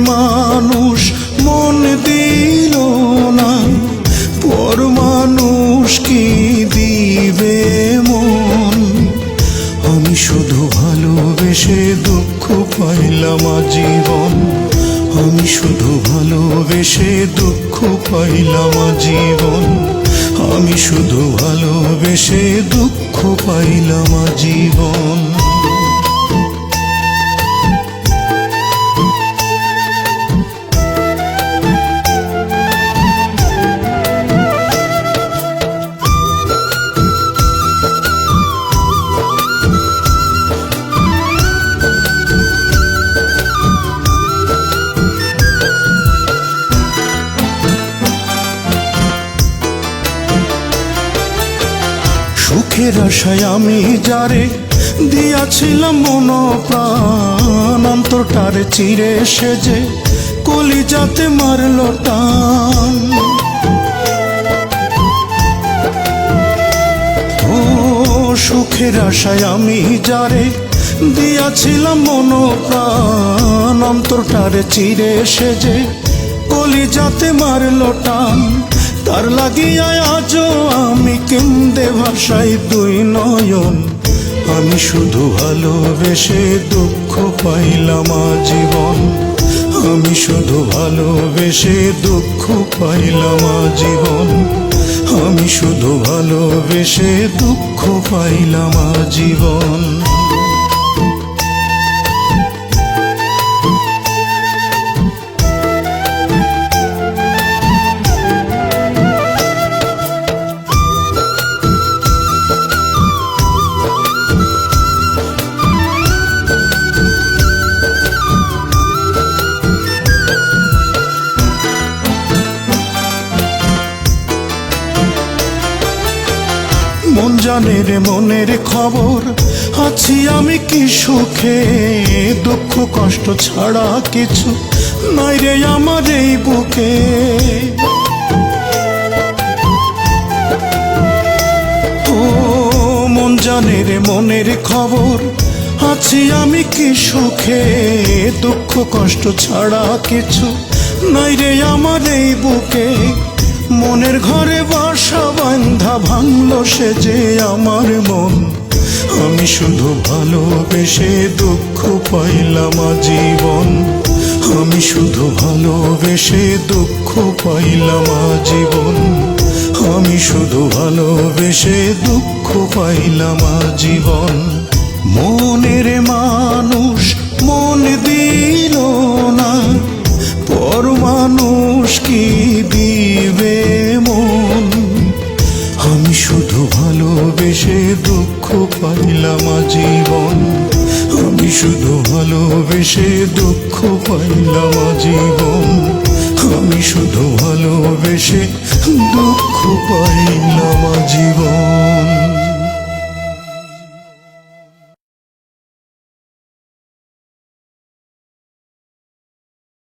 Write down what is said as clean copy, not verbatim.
মানুষ মন দিল না, পর মানুষ কি দিবে মন। আমি শুধু ভালোবেসে দুঃখ পাইলাম আজীবন, আমি শুধু ভালোবেসে দুঃখ পাইলাম আজীবন, আমি শুধু ভালোবেসে দুঃখ পাইলাম আজীবন। সুখের আশায় আমি যারে দিয়াছিলাম মন প্রাণ, অন্তরটারে চিরে সেজে কলিজাতে মারল টান। ও সুখের আশায় আমি যারে দিয়াছিলাম মন প্রাণ, অন্তরটারে চিরে সেজে কলিজাতে মারল টান। তার লাগিয়া আজও আমি কেন্দে ভাষাই দুই নয়ন, আমি শুধু ভালোবেসে দুঃখ পাইলাম আজীবন, আমি শুধু ভালোবেসে দুঃখ পাইলাম আজীবন, আমি শুধু ভালোবেসে দুঃখ পাইলাম আজীবন। মন জানে রে মনের খবর, আছি আমি কি সুখে, দুঃখ কষ্ট ছাড়া কিছু নাই রে আমার এই বুকে। ও মন জানে রে মনের খবর, আছি আমি কি সুখে, দুঃখ কষ্ট ছাড়া কিছু নাই রে আমার এই বুকে। মনের ঘরে বাসা বান্ধা ভাঙলো সে যে আমার মন, আমি শুধু ভালোবেসে দুঃখ পাইলাম আজীবন, আমি শুধু ভালোবেসে দুঃখ পাইলাম আজীবন, আমি শুধু ভালোবেসে দুঃখ পাইলাম আজীবন। মনের মানুষ মন দিল না, পর মানুষ কি দিবে মন। আমি শুধু ভালোবেসে দুঃখ পাইলাম আজীবন, আমি শুধু ভালোবেসে দুঃখ পাইলাম আজীবন, আমি শুধু ভালোবেসে দুঃখ পাইলাম আজীবন।